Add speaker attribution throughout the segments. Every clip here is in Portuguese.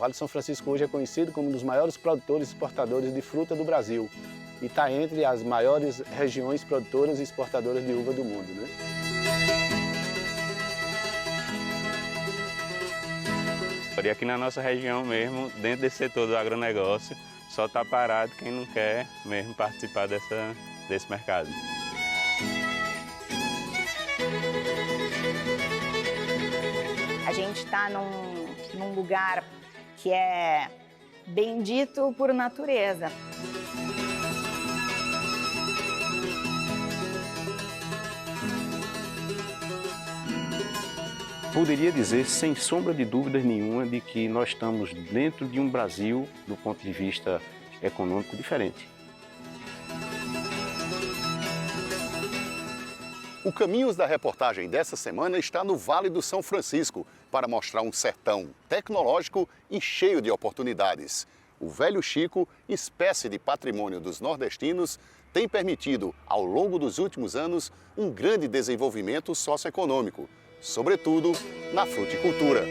Speaker 1: Vale do São Francisco hoje é conhecido como um dos maiores produtores e exportadores de fruta do Brasil e está entre as maiores regiões produtoras e exportadoras de uva do mundo, né?
Speaker 2: E aqui na nossa região mesmo, dentro desse setor do agronegócio, só está parado quem não quer mesmo participar desse mercado.
Speaker 3: A gente está num lugar que é bendito por natureza.
Speaker 4: Poderia dizer, sem sombra de dúvidas nenhuma, de que nós estamos dentro de um Brasil, do ponto de vista econômico, diferente.
Speaker 5: O Caminhos da reportagem dessa semana está no Vale do São Francisco, para mostrar um sertão tecnológico e cheio de oportunidades. O Velho Chico, espécie de patrimônio dos nordestinos, tem permitido, ao longo dos últimos anos, um grande desenvolvimento socioeconômico, sobretudo na fruticultura.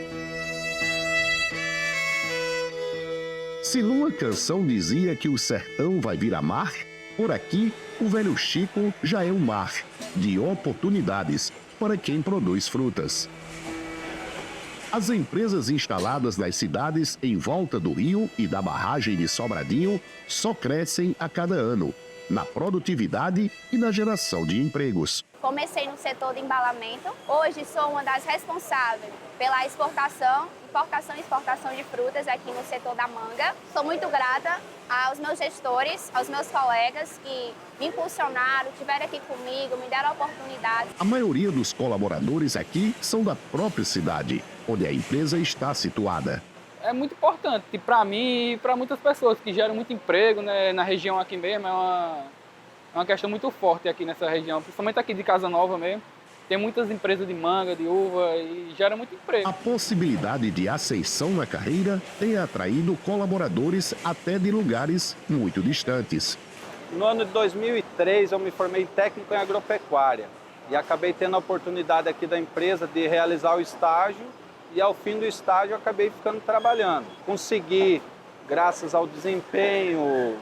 Speaker 6: Se numa canção dizia que o sertão vai virar mar, por aqui o Velho Chico já é um mar de oportunidades para quem produz frutas. As empresas instaladas nas cidades em volta do rio e da barragem de Sobradinho só crescem a cada ano, na produtividade e na geração de empregos.
Speaker 7: Comecei no setor de embalamento. Hoje sou uma das responsáveis pela importação e exportação de frutas aqui no setor da manga. Sou muito grata aos meus gestores, aos meus colegas que me impulsionaram, estiveram aqui comigo, me deram a oportunidade.
Speaker 6: A maioria dos colaboradores aqui são da própria cidade, onde a empresa está situada.
Speaker 8: É muito importante para mim e para muitas pessoas que geram muito emprego, né, na região aqui mesmo. É uma questão muito forte aqui nessa região, principalmente aqui de Casa Nova mesmo. Tem muitas empresas de manga, de uva e gera muito emprego.
Speaker 6: A possibilidade de ascensão na carreira tem atraído colaboradores até de lugares muito distantes.
Speaker 9: No ano de 2003 eu me formei técnico em agropecuária e acabei tendo a oportunidade aqui da empresa de realizar o estágio e ao fim do estágio eu acabei ficando trabalhando. Consegui, graças ao desempenho,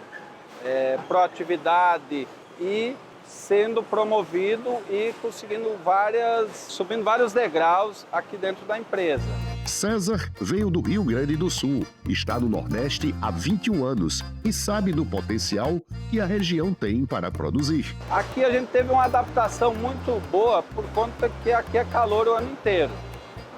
Speaker 9: proatividade e sendo promovido e subindo vários degraus aqui dentro da empresa.
Speaker 6: César veio do Rio Grande do Sul, está no Nordeste há 21 anos e sabe do potencial que a região tem para produzir.
Speaker 9: Aqui a gente teve uma adaptação muito boa por conta que aqui é calor o ano inteiro.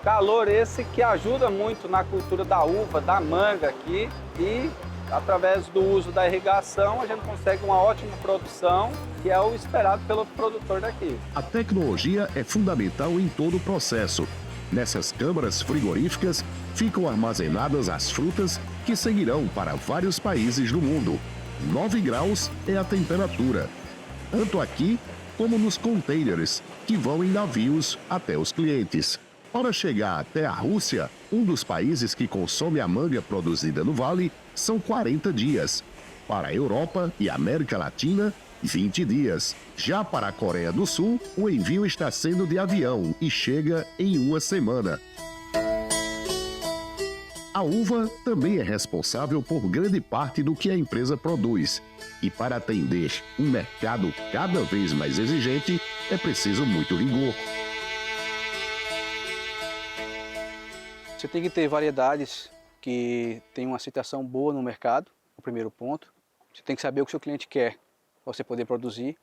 Speaker 9: Calor esse que ajuda muito na cultura da uva, da manga aqui e através do uso da irrigação, a gente consegue uma ótima produção, que é o esperado pelo produtor daqui.
Speaker 6: A tecnologia é fundamental em todo o processo. Nessas câmaras frigoríficas ficam armazenadas as frutas que seguirão para vários países do mundo. 9 graus é a temperatura, tanto aqui como nos containers, que vão em navios até os clientes. Para chegar até a Rússia, um dos países que consome a manga produzida no Vale, são 40 dias. Para a Europa e América Latina, 20 dias. Já para a Coreia do Sul, o envio está sendo de avião e chega em uma semana. A uva também é responsável por grande parte do que a empresa produz. E para atender um mercado cada vez mais exigente, é preciso muito rigor.
Speaker 10: Você tem que ter variedades que tenham uma aceitação boa no mercado, o primeiro ponto. Você tem que saber o que o seu cliente quer para você poder produzir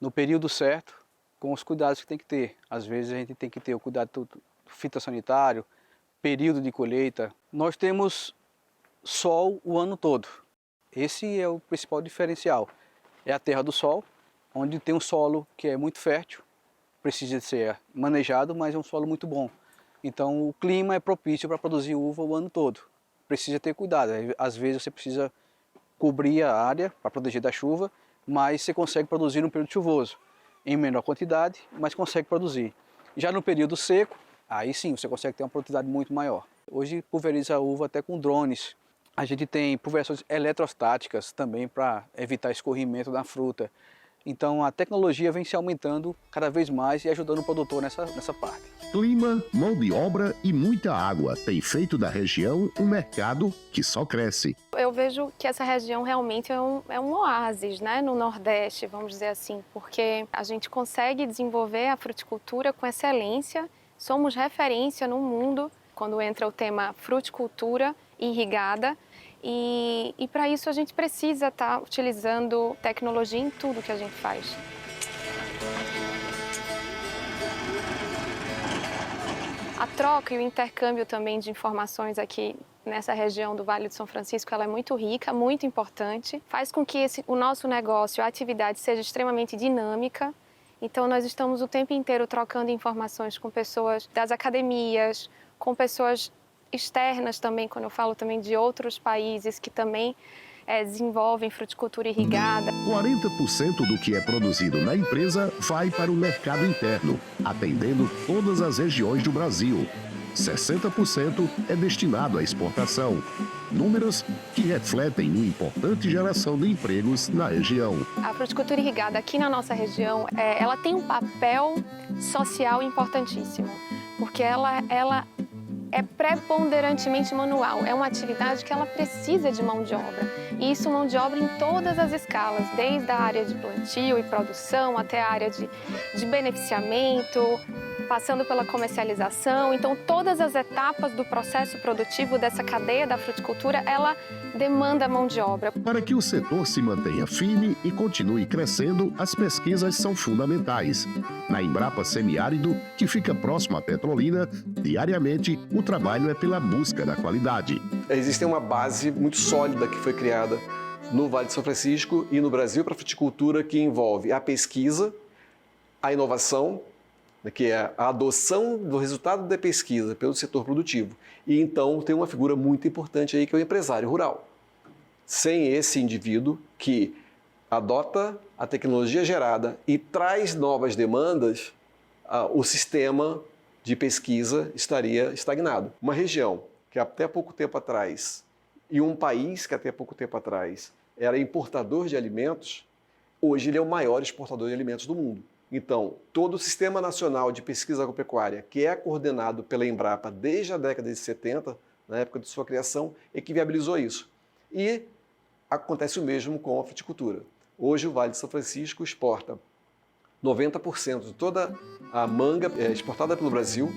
Speaker 10: no período certo, com os cuidados que tem que ter. Às vezes a gente tem que ter o cuidado do fitossanitário, período de colheita. Nós temos sol o ano todo. Esse é o principal diferencial. É a terra do sol, onde tem um solo que é muito fértil, precisa ser manejado, mas é um solo muito bom. Então o clima é propício para produzir uva o ano todo. Precisa ter cuidado, às vezes você precisa cobrir a área para proteger da chuva, mas você consegue produzir no período chuvoso, em menor quantidade, mas consegue produzir. Já no período seco, aí sim você consegue ter uma produtividade muito maior. Hoje pulveriza a uva até com drones. A gente tem pulverizações eletrostáticas também para evitar escorrimento da fruta. Então a tecnologia vem se aumentando cada vez mais e ajudando o produtor nessa parte.
Speaker 6: Clima, mão de obra e muita água tem feito da região um mercado que só cresce.
Speaker 11: Eu vejo que essa região realmente é um oásis, né, no Nordeste, vamos dizer assim, porque a gente consegue desenvolver a fruticultura com excelência, somos referência no mundo quando entra o tema fruticultura irrigada. E para isso a gente precisa estar utilizando tecnologia em tudo que a gente faz. A troca e o intercâmbio também de informações aqui nessa região do Vale do São Francisco, ela é muito rica, muito importante. Faz com que o nosso negócio, a atividade seja extremamente dinâmica. Então nós estamos o tempo inteiro trocando informações com pessoas das academias, com pessoas externas também, quando eu falo também de outros países que também desenvolvem fruticultura irrigada.
Speaker 6: 40% do que é produzido na empresa vai para o mercado interno, atendendo todas as regiões do Brasil. 60% é destinado à exportação. Números que refletem uma importante geração de empregos na região.
Speaker 11: A fruticultura irrigada aqui na nossa região, ela tem um papel social importantíssimo, porque ela é preponderantemente manual, é uma atividade que ela precisa de mão de obra. E isso mão de obra em todas as escalas, desde a área de plantio e produção até a área de beneficiamento, passando pela comercialização. Então, todas as etapas do processo produtivo dessa cadeia da fruticultura, ela demanda mão de obra.
Speaker 6: Para que o setor se mantenha firme e continue crescendo, as pesquisas são fundamentais. Na Embrapa Semiárido, que fica próximo à Petrolina, diariamente o trabalho é pela busca da qualidade.
Speaker 12: Existe uma base muito sólida que foi criada no Vale do São Francisco e no Brasil para a fruticultura, que envolve a pesquisa, a inovação, que é a adoção do resultado da pesquisa pelo setor produtivo. E então tem uma figura muito importante aí, que é o empresário rural. Sem esse indivíduo que adota a tecnologia gerada e traz novas demandas, o sistema de pesquisa estaria estagnado. Uma região que até pouco tempo atrás, e um país que até pouco tempo atrás era importador de alimentos, hoje ele é o maior exportador de alimentos do mundo. Então, todo o Sistema Nacional de Pesquisa Agropecuária, que é coordenado pela Embrapa desde a década de 70, na época de sua criação, é que viabilizou isso. E acontece o mesmo com a fruticultura. Hoje o Vale de São Francisco exporta 90% de toda a manga exportada pelo Brasil,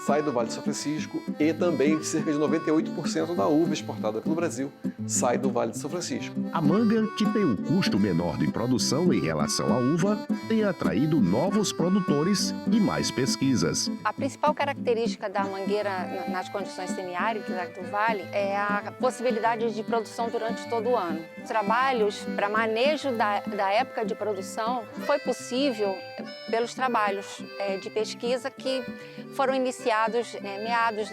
Speaker 12: sai do Vale de São Francisco, e também cerca de 98% da uva exportada pelo Brasil sai do Vale de São Francisco.
Speaker 6: A manga, que tem um custo menor de produção em relação à uva, tem atraído novos produtores e mais pesquisas.
Speaker 13: A principal característica da mangueira nas condições semiáridas aqui do Vale é a possibilidade de produção durante todo o ano. Os trabalhos para manejo da época de produção foi possível pelos trabalhos de pesquisa que foram iniciados meados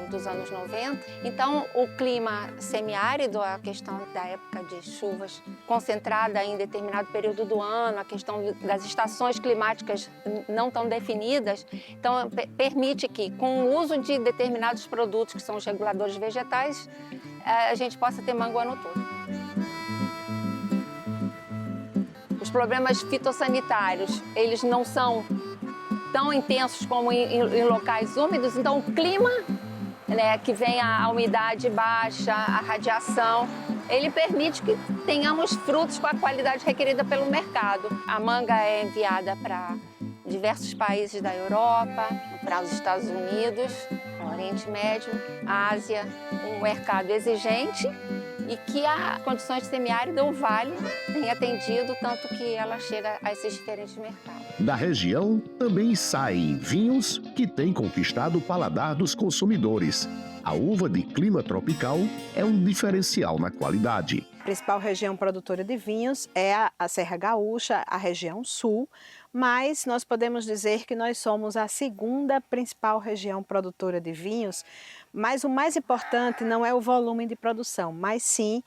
Speaker 13: dos anos 90. Então, o clima semiárido, a questão da época de chuvas concentrada em determinado período do ano, a questão das estações climáticas não tão definidas, então permite que, com o uso de determinados produtos, que são os reguladores vegetais, a gente possa ter manga o ano todo. Os problemas fitossanitários, eles não são tão intensos como em locais úmidos, então o clima, que vem a umidade baixa, a radiação, ele permite que tenhamos frutos com a qualidade requerida pelo mercado. A manga é enviada para diversos países da Europa, para os Estados Unidos, o Oriente Médio, a Ásia, um mercado exigente e que as condições de semiárido, o Vale, tem atendido, tanto que ela chega a esses diferentes mercados.
Speaker 6: Da região também saem vinhos que têm conquistado o paladar dos consumidores. A uva de clima tropical é um diferencial na qualidade.
Speaker 14: A principal região produtora de vinhos é a Serra Gaúcha, a região sul, mas nós podemos dizer que nós somos a segunda principal região produtora de vinhos, mas o mais importante não é o volume de produção, mas sim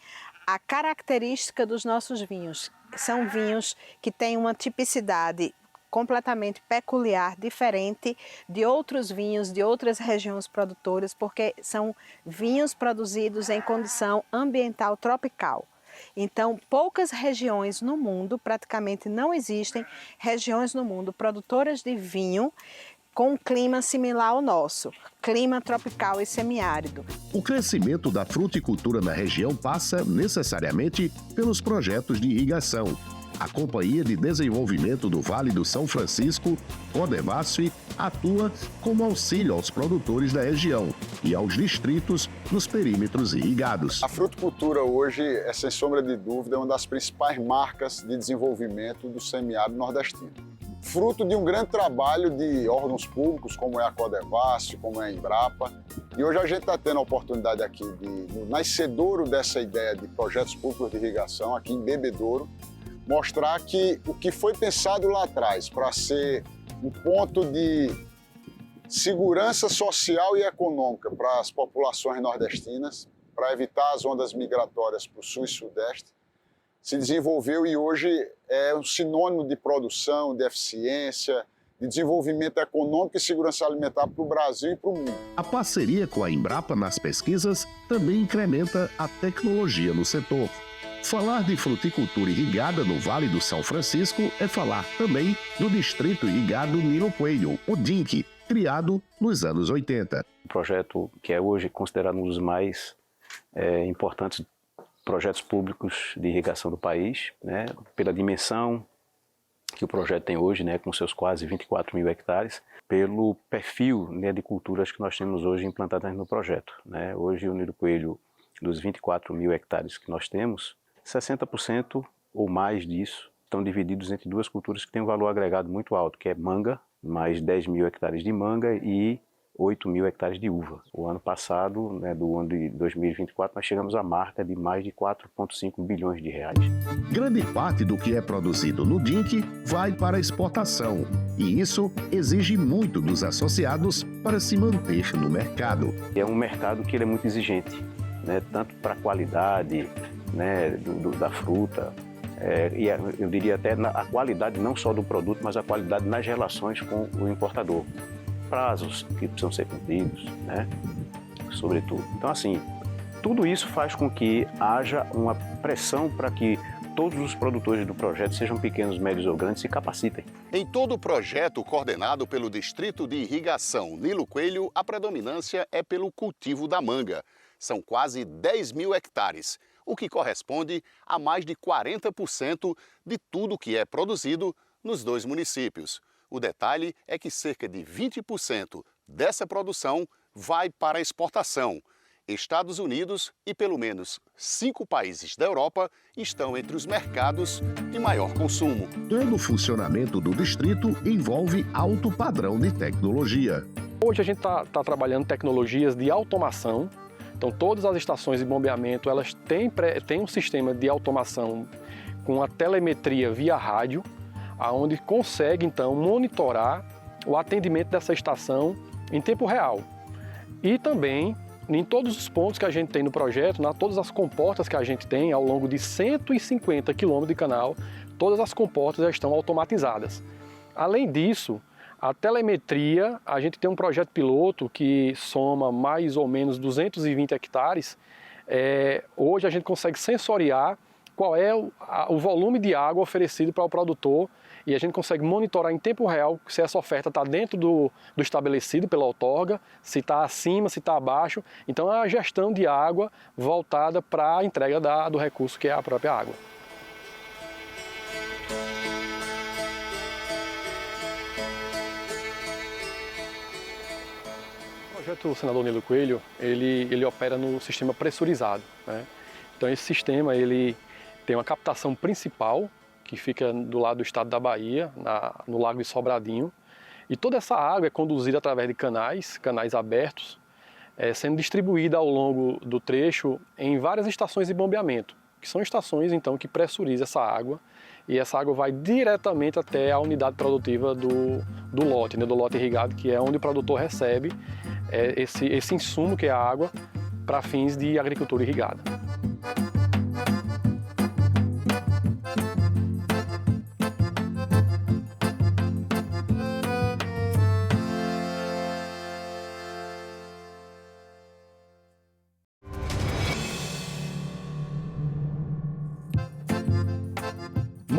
Speaker 14: a característica dos nossos vinhos. São vinhos que têm uma tipicidade completamente peculiar, diferente de outros vinhos de outras regiões produtoras, porque são vinhos produzidos em condição ambiental tropical. Então, poucas regiões no mundo, praticamente não existem regiões no mundo produtoras de vinho com um clima similar ao nosso, clima tropical e semiárido.
Speaker 6: O crescimento da fruticultura na região passa necessariamente pelos projetos de irrigação. A Companhia de Desenvolvimento do Vale do São Francisco, Codevasf, atua como auxílio aos produtores da região e aos distritos nos perímetros irrigados.
Speaker 5: A fruticultura hoje é, sem sombra de dúvida, uma das principais marcas de desenvolvimento do semiárido nordestino. Fruto de um grande trabalho de órgãos públicos, como é a Codevasf, como é a Embrapa. E hoje a gente está tendo a oportunidade aqui, no nascedouro dessa ideia de projetos públicos de irrigação, aqui em Bebedouro, mostrar que o que foi pensado lá atrás para ser um ponto de segurança social e econômica para as populações nordestinas, para evitar as ondas migratórias para o sul e sudeste, se desenvolveu e hoje é um sinônimo de produção, de eficiência, de desenvolvimento econômico e segurança alimentar para o Brasil e para o mundo.
Speaker 6: A parceria com a Embrapa nas pesquisas também incrementa a tecnologia no setor. Falar de fruticultura irrigada no Vale do São Francisco é falar também do Distrito Irrigado Nilo Coelho, o DINC, criado nos anos 80.
Speaker 4: Um projeto que é hoje considerado um dos mais importantes projetos públicos de irrigação do país, né, pela dimensão que o projeto tem hoje, né, com seus quase 24 mil hectares, pelo perfil, né, de culturas que nós temos hoje implantadas no projeto, né. Hoje o Nilo Coelho, dos 24 mil hectares que nós temos, 60% ou mais disso estão divididos entre duas culturas que têm um valor agregado muito alto, que é manga, mais 10 mil hectares de manga e 8 mil hectares de uva. O ano passado, né, do ano de 2024, nós chegamos à marca de mais de 4,5 bilhões de reais.
Speaker 6: Grande parte do que é produzido no DINC vai para a exportação, e isso exige muito dos associados para se manter no mercado.
Speaker 4: É um mercado que ele é muito exigente, né, tanto para a qualidade, né, da fruta, e eu diria até a qualidade não só do produto, mas a qualidade nas relações com o importador. Prazos que precisam ser cumpridos, né, sobretudo. Então, assim, tudo isso faz com que haja uma pressão para que todos os produtores do projeto, sejam pequenos, médios ou grandes, se capacitem.
Speaker 5: Em todo o projeto coordenado pelo Distrito de Irrigação Nilo Coelho, a predominância é pelo cultivo da manga. São quase 10 mil hectares, o que corresponde a mais de 40% de tudo que é produzido nos dois municípios. O detalhe é que cerca de 20% dessa produção vai para a exportação. Estados Unidos e pelo menos 5 países da Europa estão entre os mercados de maior consumo.
Speaker 6: Todo o funcionamento do distrito envolve alto padrão de tecnologia.
Speaker 15: Hoje a gente está trabalhando tecnologias de automação. Então todas as estações de bombeamento elas têm um sistema de automação com a telemetria via rádio, onde consegue então monitorar o atendimento dessa estação em tempo real. E também em todos os pontos que a gente tem no projeto, todas as comportas que a gente tem ao longo de 150 quilômetros de canal, todas as comportas já estão automatizadas. Além disso, a telemetria, a gente tem um projeto piloto que soma mais ou menos 220 hectares. Hoje a gente consegue sensoriar qual é o volume de água oferecido para o produtor e a gente consegue monitorar em tempo real se essa oferta está dentro do estabelecido pela outorga, se está acima, se está abaixo. Então é a gestão de água voltada para a entrega do recurso que é a própria água. O projeto Senador Nilo Coelho, ele opera no sistema pressurizado, né? Então esse sistema ele tem uma captação principal que fica do lado do estado da Bahia, no Lago de Sobradinho, e toda essa água é conduzida através de canais abertos, sendo distribuída ao longo do trecho em várias estações de bombeamento, que são estações então que pressurizam essa água, e essa água vai diretamente até a unidade produtiva do lote, né, do lote irrigado, que é onde o produtor recebe esse insumo que é a água para fins de agricultura irrigada.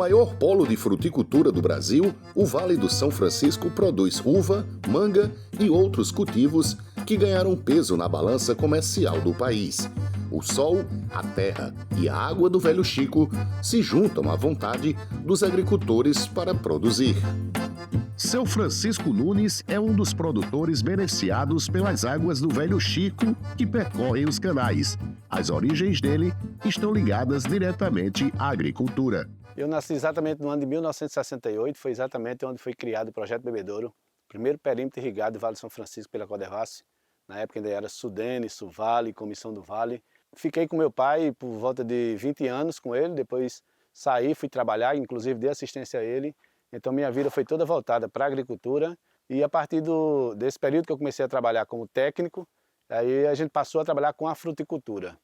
Speaker 6: maior polo de fruticultura do Brasil, o Vale do São Francisco produz uva, manga e outros cultivos que ganharam peso na balança comercial do país. O sol, a terra e a água do Velho Chico se juntam à vontade dos agricultores para produzir. Seu Francisco Nunes é um dos produtores beneficiados pelas águas do Velho Chico que percorrem os canais. As origens dele estão ligadas diretamente à agricultura.
Speaker 1: Eu nasci exatamente no ano de 1968, foi exatamente onde foi criado o Projeto Bebedouro, primeiro perímetro irrigado do Vale do São Francisco pela Codevasf. Na época ainda era Sudene, Suvale, Comissão do Vale. Fiquei com meu pai por volta de 20 anos com ele, depois saí, fui trabalhar, inclusive dei assistência a ele. Então minha vida foi toda voltada para a agricultura e a partir desse período que eu comecei a trabalhar como técnico, aí a gente passou a trabalhar com a fruticultura.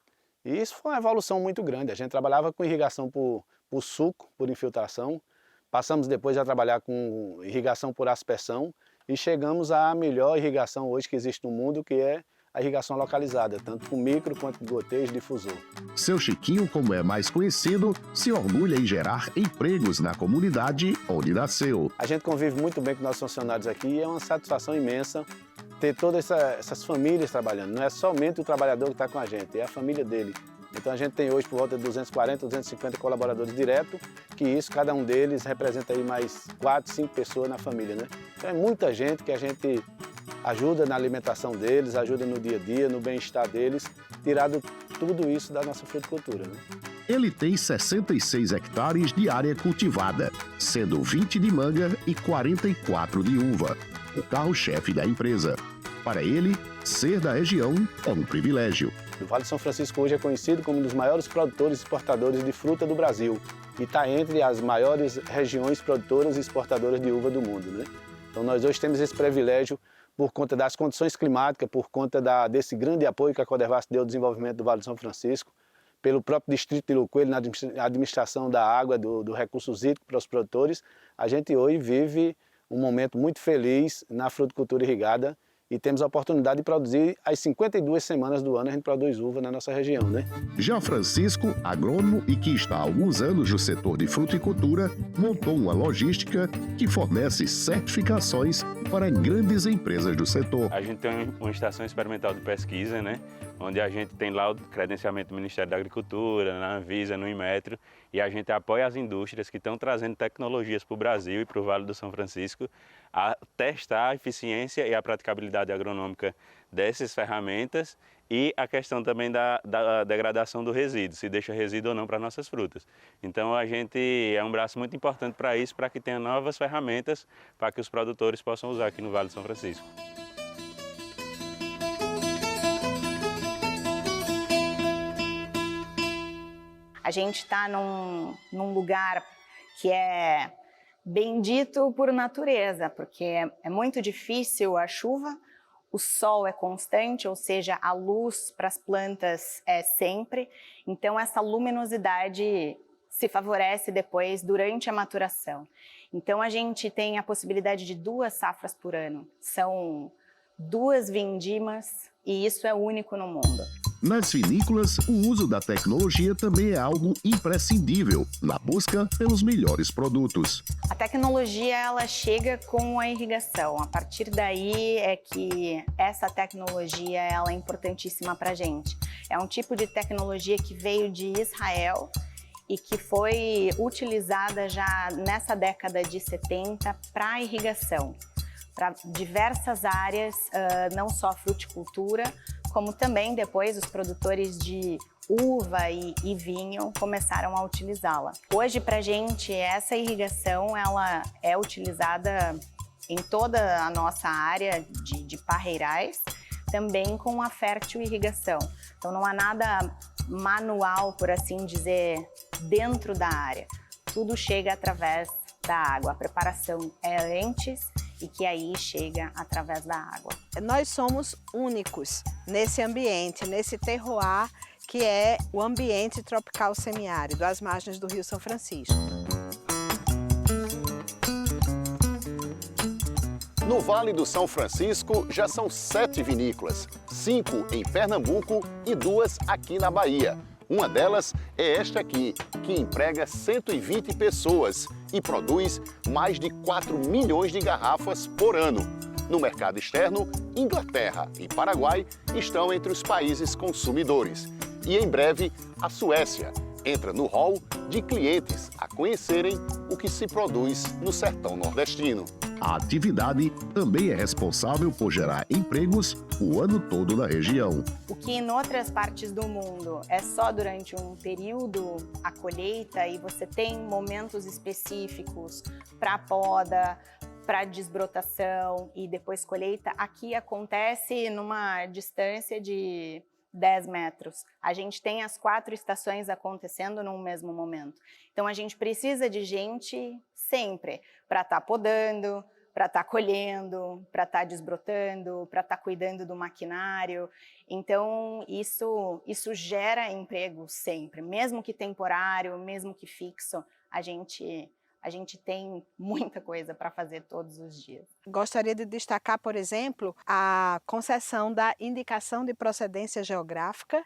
Speaker 1: E isso foi uma evolução muito grande. A gente trabalhava com irrigação por suco, por infiltração, passamos depois a trabalhar com irrigação por aspersão e chegamos à melhor irrigação hoje que existe no mundo, que é a irrigação localizada, tanto com micro quanto com gotejo difusor.
Speaker 6: Seu Chiquinho, como é mais conhecido, se orgulha em gerar empregos na comunidade onde nasceu.
Speaker 1: A gente convive muito bem com nossos funcionários aqui e é uma satisfação imensa ter todas essas famílias trabalhando. Não é somente o trabalhador que está com a gente, é a família dele. Então a gente tem hoje por volta de 240, 250 colaboradores diretos, que isso, cada um deles representa aí mais 4, 5 pessoas na família, né? Então é muita gente que a gente ajuda na alimentação deles, ajuda no dia a dia, no bem-estar deles, tirado tudo isso da nossa fruticultura, né?
Speaker 6: Ele tem 66 hectares de área cultivada, sendo 20 de manga e 44 de uva, o carro-chefe da empresa. Para ele, ser da região é um privilégio.
Speaker 1: O Vale do São Francisco hoje é conhecido como um dos maiores produtores e exportadores de fruta do Brasil e está entre as maiores regiões produtoras e exportadoras de uva do mundo, né? Então nós hoje temos esse privilégio por conta das condições climáticas, por conta desse grande apoio que a Codevasf deu ao desenvolvimento do Vale do São Francisco, pelo próprio distrito de Rio Coelho, na administração da água, do recurso hídrico para os produtores. A gente hoje vive um momento muito feliz na fruticultura irrigada e temos a oportunidade de produzir as 52 semanas do ano, a gente produz uva na nossa região, né?
Speaker 6: Já Francisco, agrônomo e que está há alguns anos no setor de fruticultura, montou uma logística que fornece certificações para grandes empresas do setor.
Speaker 2: A gente tem uma estação experimental de pesquisa, né? Onde a gente tem lá o credenciamento do Ministério da Agricultura, na Anvisa, no Inmetro, e a gente apoia as indústrias que estão trazendo tecnologias para o Brasil e para o Vale do São Francisco a testar a eficiência e a praticabilidade agronômica dessas ferramentas e a questão também da degradação do resíduo, se deixa resíduo ou não para nossas frutas. Então a gente é um braço muito importante para isso, para que tenha novas ferramentas para que os produtores possam usar aqui no Vale do São Francisco.
Speaker 3: A gente está num lugar que é bendito por natureza, porque é muito difícil a chuva, o sol é constante, ou seja, a luz para as plantas é sempre, então essa luminosidade se favorece depois durante a maturação. Então a gente tem a possibilidade de 2 safras por ano, são 2 vindimas e isso é único no mundo.
Speaker 6: Nas vinícolas, o uso da tecnologia também é algo imprescindível na busca pelos melhores produtos.
Speaker 3: A tecnologia ela chega com a irrigação. A partir daí é que essa tecnologia ela é importantíssima para a gente. É um tipo de tecnologia que veio de Israel e que foi utilizada já nessa década de 70 para a irrigação, para diversas áreas, não só fruticultura, como também depois os produtores de uva e vinho começaram a utilizá-la. Hoje, para a gente, essa irrigação ela é utilizada em toda a nossa área de parreirais, também com a fértil irrigação. Então não há nada manual, por assim dizer, dentro da área. Tudo chega através da água. A preparação é antes e que aí chega através da água.
Speaker 14: Nós somos únicos nesse ambiente, nesse terroir que é o ambiente tropical semiárido, às margens do Rio São Francisco.
Speaker 5: No Vale do São Francisco já são 7 vinícolas, 5 em Pernambuco e 2 aqui na Bahia. Uma delas é esta aqui, que emprega 120 pessoas e produz mais de 4 milhões de garrafas por ano. No mercado externo, Inglaterra e Paraguai estão entre os países consumidores. E em breve, a Suécia entra no hall de clientes a conhecerem o que se produz no sertão nordestino.
Speaker 6: A atividade também é responsável por gerar empregos o ano todo na região.
Speaker 3: O que em outras partes do mundo é só durante um período a colheita e você tem momentos específicos para poda, para desbrotação e depois colheita, aqui acontece numa distância de 10 metros. A gente tem as 4 estações acontecendo no mesmo momento. Então a gente precisa de gente sempre para estar podando, para estar colhendo, para estar desbrotando, para estar cuidando do maquinário. Então isso gera emprego sempre, mesmo que temporário, mesmo que fixo, a gente tem muita coisa para fazer todos os dias.
Speaker 14: Gostaria de destacar, por exemplo, a concessão da indicação de procedência geográfica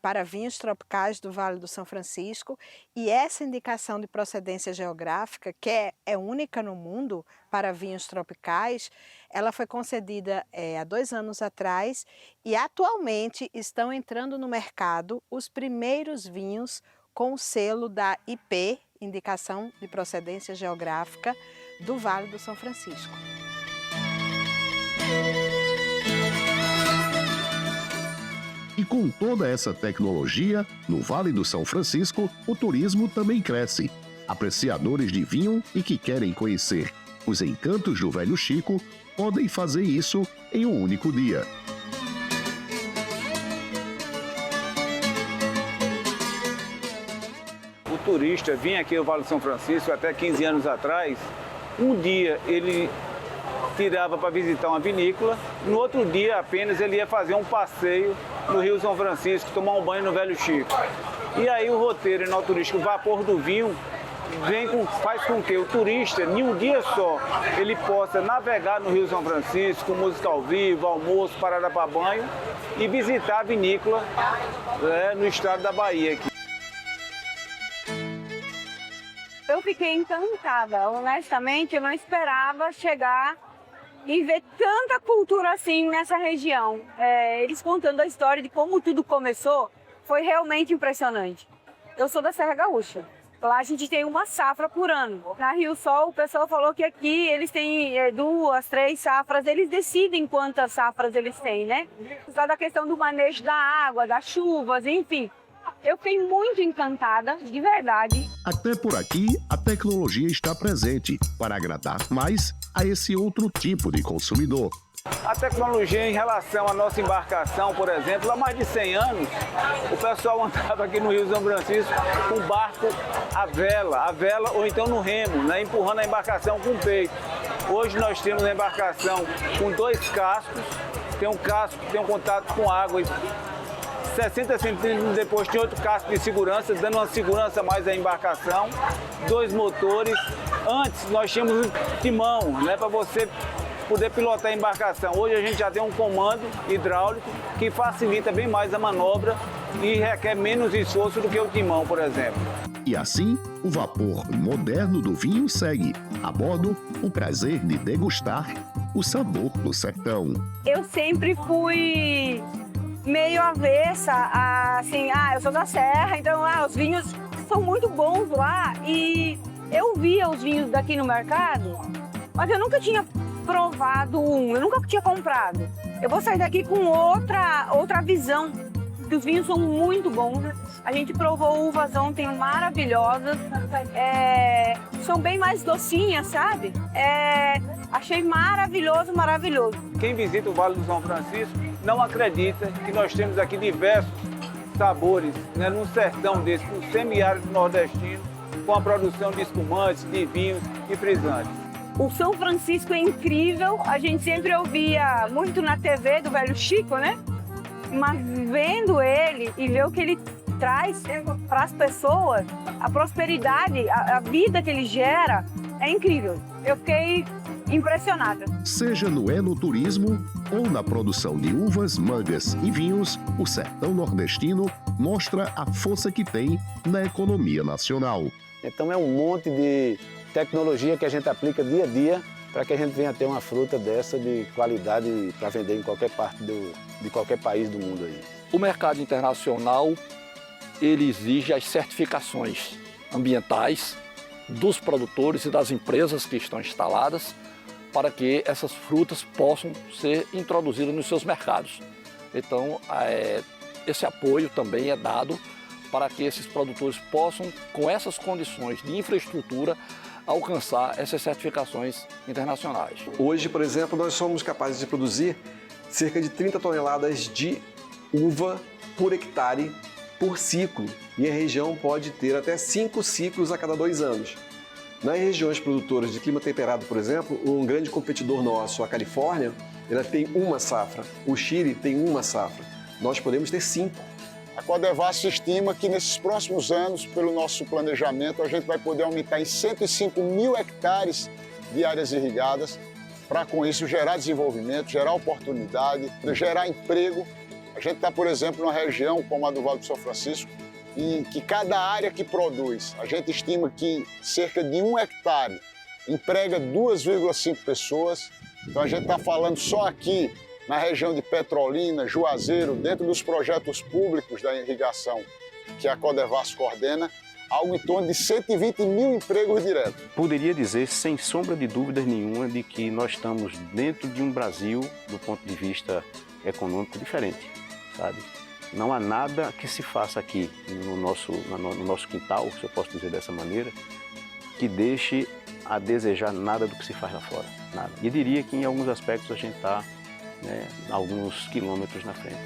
Speaker 14: para vinhos tropicais do Vale do São Francisco, e essa indicação de procedência geográfica, que é única no mundo para vinhos tropicais, ela foi concedida há 2 anos atrás e atualmente estão entrando no mercado os primeiros vinhos com o selo da IP, Indicação de Procedência Geográfica do Vale do São Francisco.
Speaker 6: E com toda essa tecnologia, no Vale do São Francisco, o turismo também cresce. Apreciadores de vinho e que querem conhecer os encantos do Velho Chico podem fazer isso em um único dia.
Speaker 9: O turista vinha aqui ao Vale do São Francisco até 15 anos atrás. Um dia ele tirava para visitar uma vinícola, no outro dia apenas ele ia fazer um passeio no Rio São Francisco, tomar um banho no Velho Chico. E aí o roteiro enoturístico Vapor do Vinho faz com que o turista, em um dia só, ele possa navegar no Rio São Francisco, música ao vivo, almoço, parada para banho e visitar a vinícola no estado da Bahia. Aqui.
Speaker 16: Eu fiquei encantada, honestamente, eu não esperava chegar e ver tanta cultura assim nessa região. Eles contando a história de como tudo começou, foi realmente impressionante. Eu sou da Serra Gaúcha. Lá a gente tem uma safra por ano. Na Rio Sol, o pessoal falou que aqui eles têm 2, 3 safras, eles decidem quantas safras eles têm, né? Por causa da questão do manejo da água, das chuvas, enfim. Eu fiquei muito encantada, de verdade.
Speaker 6: Até por aqui, a tecnologia está presente para agradar mais a esse outro tipo de consumidor.
Speaker 9: A tecnologia em relação à nossa embarcação, por exemplo, há mais de 100 anos, o pessoal andava aqui no Rio São Francisco com o barco à vela ou então no remo, né, empurrando a embarcação com o peito. Hoje nós temos a embarcação com 2 cascos, tem um casco que tem um contato com água e 60 centímetros depois tem outro casco de segurança, dando uma segurança mais à embarcação, 2 motores. Antes nós tínhamos um timão, né, para você poder pilotar a embarcação. Hoje a gente já tem um comando hidráulico que facilita bem mais a manobra e requer menos esforço do que o timão, por exemplo.
Speaker 6: E assim, o vapor moderno do vinho segue. A bordo, o prazer de degustar o sabor do sertão.
Speaker 16: Eu sempre fui meio avessa, assim, eu sou da Serra, então os vinhos são muito bons lá e eu via os vinhos daqui no mercado, mas eu nunca tinha provado eu nunca tinha comprado. Eu vou sair daqui com outra visão, que os vinhos são muito bons. A gente provou uvas ontem maravilhosas, são bem mais docinhas, sabe? Achei maravilhoso.
Speaker 9: Quem visita o Vale do São Francisco não acredita que nós temos aqui diversos sabores, né, num sertão desse, no semiárido nordestino, com a produção de espumantes, de vinhos e frisantes.
Speaker 16: O São Francisco é incrível, a gente sempre ouvia muito na TV do Velho Chico, né? Mas vendo ele e ver o que ele traz para as pessoas, a prosperidade, a vida que ele gera, é incrível. Eu fiquei impressionada.
Speaker 6: Seja no enoturismo ou na produção de uvas, mangas e vinhos, o sertão nordestino mostra a força que tem na economia nacional.
Speaker 1: Então é um monte de tecnologia que a gente aplica dia a dia para que a gente venha ter uma fruta dessa de qualidade para vender em qualquer parte de qualquer país do mundo aí.
Speaker 17: O mercado internacional, ele exige as certificações ambientais dos produtores e das empresas que estão instaladas para que essas frutas possam ser introduzidas nos seus mercados. Então, esse apoio também é dado para que esses produtores possam, com essas condições de infraestrutura, alcançar essas certificações internacionais.
Speaker 12: Hoje, por exemplo, nós somos capazes de produzir cerca de 30 toneladas de uva por hectare por ciclo, e a região pode ter até 5 ciclos a cada 2 anos. Nas regiões produtoras de clima temperado, por exemplo, um grande competidor nosso, a Califórnia, ela tem uma safra, o Chile tem uma safra, nós podemos ter 5.
Speaker 5: A Codevasf estima que nesses próximos anos, pelo nosso planejamento, a gente vai poder aumentar em 105 mil hectares de áreas irrigadas, para com isso gerar desenvolvimento, gerar oportunidade, gerar emprego. A gente está, por exemplo, numa região como a do Vale do São Francisco, em que cada área que produz, a gente estima que cerca de 1 hectare emprega 2,5 pessoas. Então a gente está falando só aqui na região de Petrolina, Juazeiro, dentro dos projetos públicos da irrigação que a Codevasf coordena, algo em torno de 120 mil empregos diretos.
Speaker 4: Poderia dizer, sem sombra de dúvidas nenhuma, de que nós estamos dentro de um Brasil, do ponto de vista econômico, diferente, sabe? Não há nada que se faça aqui no nosso quintal, se eu posso dizer dessa maneira, que deixe a desejar nada do que se faz lá fora, nada. E diria que em alguns aspectos a gente está alguns quilômetros na frente.